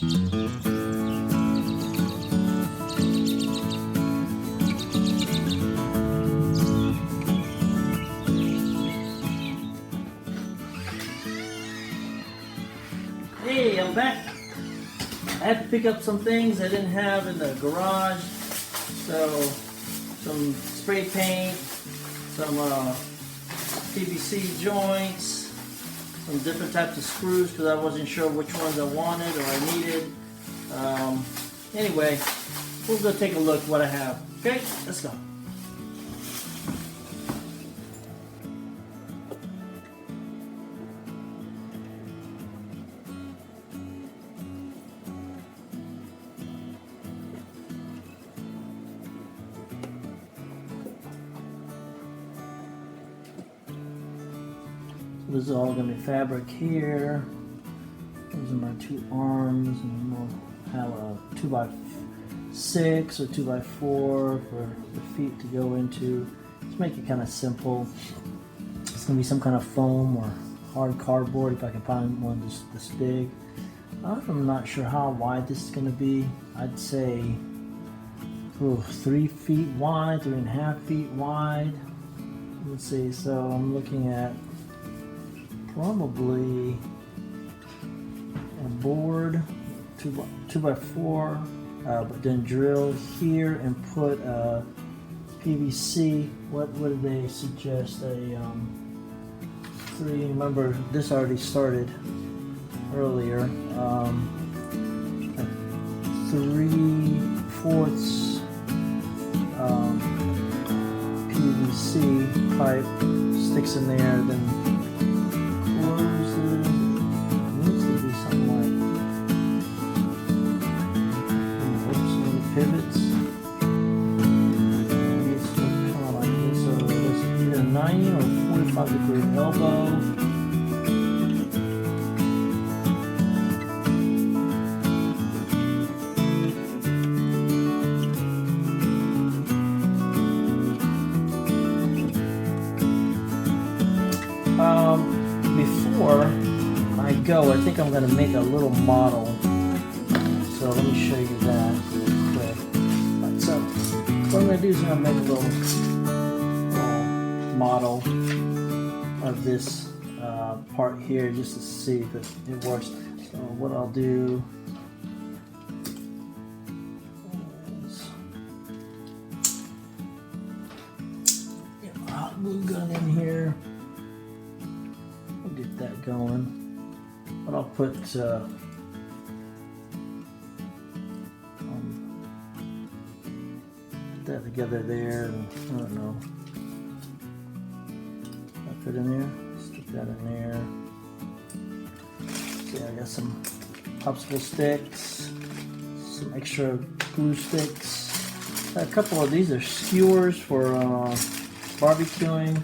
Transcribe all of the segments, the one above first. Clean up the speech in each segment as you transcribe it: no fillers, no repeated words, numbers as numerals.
Hey, I'm back. I had to pick up some things I didn't have in the garage. So, some spray paint, some PVC joints, some different types of screws because I wasn't sure which ones I wanted or I needed. Anyway, we'll go take a look what I have. Okay, let's go. This is all going to be fabric here. Those are my two arms, and we'll have a 2x6 or 2x4 for the feet to go into. Let's make it kind of simple. It's going to be some kind of foam or hard cardboard if I can find one this big. I'm not sure how wide this is going to be. I'd say 3 feet wide, 3.5 feet wide. Let's see, so I'm looking at probably a board, 2x4, but then drill here and put PVC. What do they suggest? A 3. Remember, this already started earlier. 3/4 PVC pipe sticks in there, then closes. Needs to be something like pivots. It's kind of like this. So it's either 90 or 45-degree elbow. Before I go, I think I'm going to make a little model. So let me show you that real quick. Right, so what I'm going to do is I'm going to make a little model of this part here just to see if it works. So what I'll do is get my hot glue gun in here. Get that going, but I'll put that together there, and I don't know. I put in there, stick that in there. See, I got some popsicle sticks, some extra glue sticks. A couple of these are skewers for barbecuing.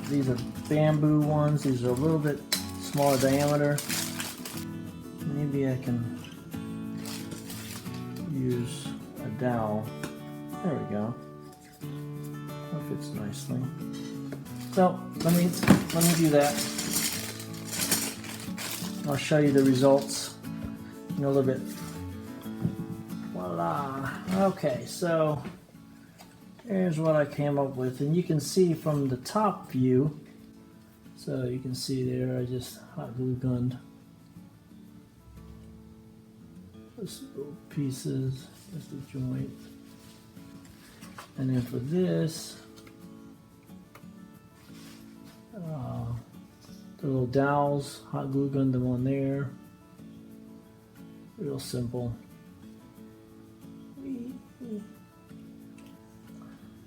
These are bamboo ones. These are a little bit smaller diameter. Maybe I can use a dowel. There we go. That fits nicely. So let me do that. I'll show you the results in a little bit. Voila. Okay, so here's what I came up with, and you can see from the top view. So you can see there, I just hot glue gunned those little pieces. That's the joint. And then for this, the little dowels, hot glue gunned them on there. Real simple.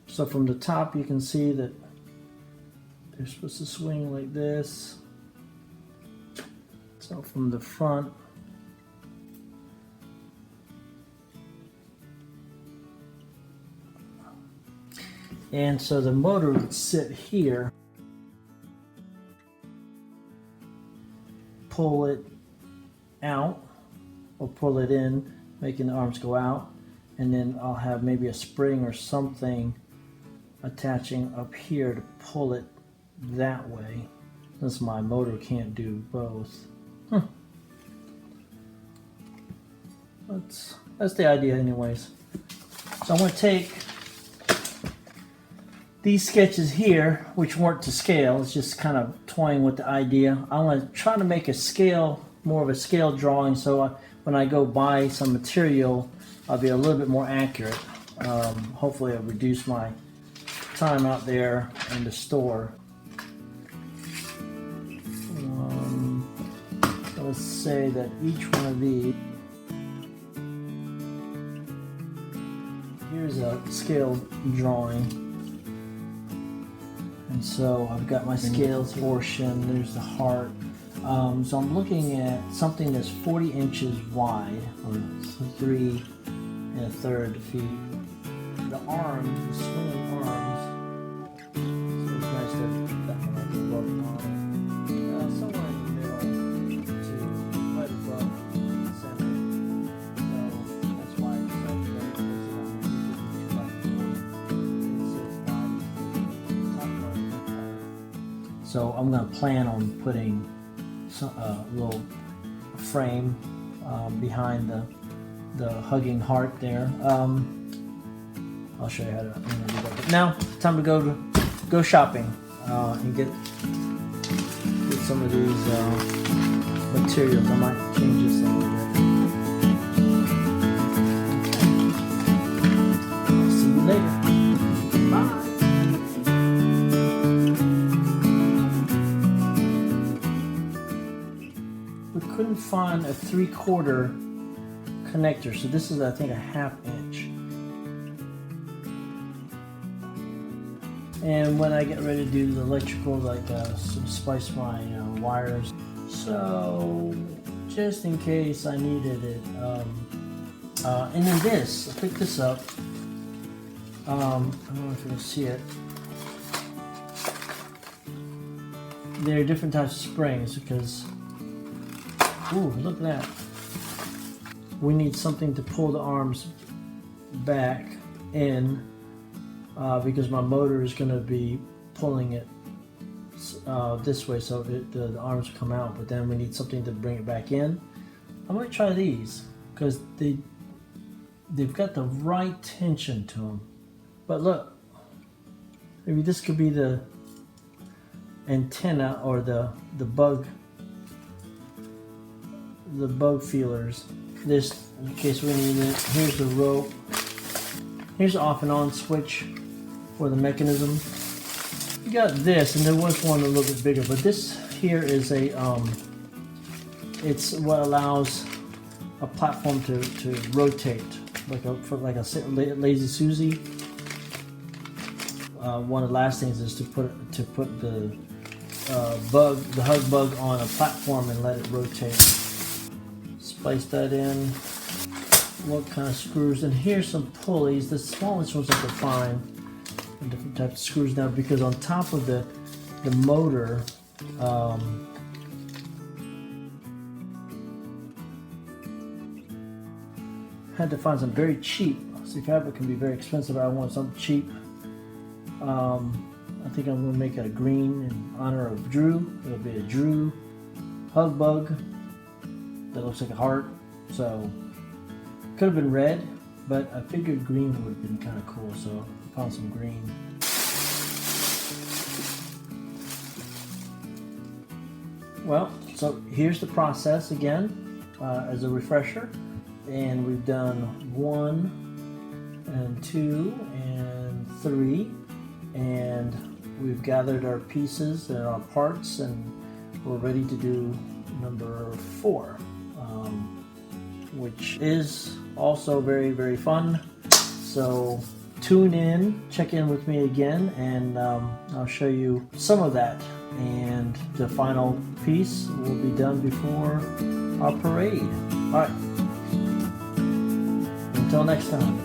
So from the top you can see that they're supposed to swing like this. So from the front, and so the motor would sit here, pull it out or pull it in, making the arms go out, and then I'll have maybe a spring or something attaching up here to pull it that way, since my motor can't do both. That's the idea anyways. So I'm going to take these sketches here, which weren't to scale, it's just kind of toying with the idea. I'm going to try to make a scale, more of a scale drawing, so when I go buy some material, I'll be a little bit more accurate. Hopefully I'll reduce my time out there in the store. Let's say that each one of these, here's a scale drawing, and so I've got my scales portion, there's the heart. So I'm looking at something that's 40 inches wide, or 3 1/3 feet. The arms, the swinging arms, so it's nice to have that one like above the arm. Somewhere in the middle to right above the center. So that's why it's so great, because so I'm going to plan on putting a little frame behind the hugging heart there. I'll show you how to do that. But now, time to go shopping and get some of these materials. I might change this a little bit. I'll see you later. Bye. We couldn't find a 3/4 connector, so this is, I think, a 1/2 inch. And when I get ready to do the electrical, like splice my wires, so just in case I needed it. And then this, I picked this up. I don't know if you can see it. There are different types of springs because, ooh, look at that. We need something to pull the arms back in. Because my motor is going to be pulling it this way, so the arms come out, but then we need something to bring it back in. I might try these because they've got the right tension to them. But look, maybe this could be the antenna or the bug feelers. This, in case we need it. Here's the rope. Here's the off and on switch for the mechanism. We got this, and there was one a little bit bigger, but this here is a it's what allows a platform to rotate like a lazy Susie. One of the last things is to put the hug bug on a platform and let it rotate. Splice that in. What kind of screws? And here's some pulleys. The smallest ones I could find. Different types of screws now, because on top of the motor, had to find some very cheap. See, fabric can be very expensive. I want something cheap. I think I'm going to make it a green in honor of Drew. It'll be a Drew hug bug that looks like a heart. So could have been red, but I figured green would have been kind of cool, so I found some green. Well, so here's the process again, as a refresher. And we've done 1 and 2 and 3, and we've gathered our pieces and our parts, and we're ready to do number 4, which is also very, very fun. So tune in, check in with me again, and I'll show you some of that. And the final piece will be done before our parade. All right. Until next time.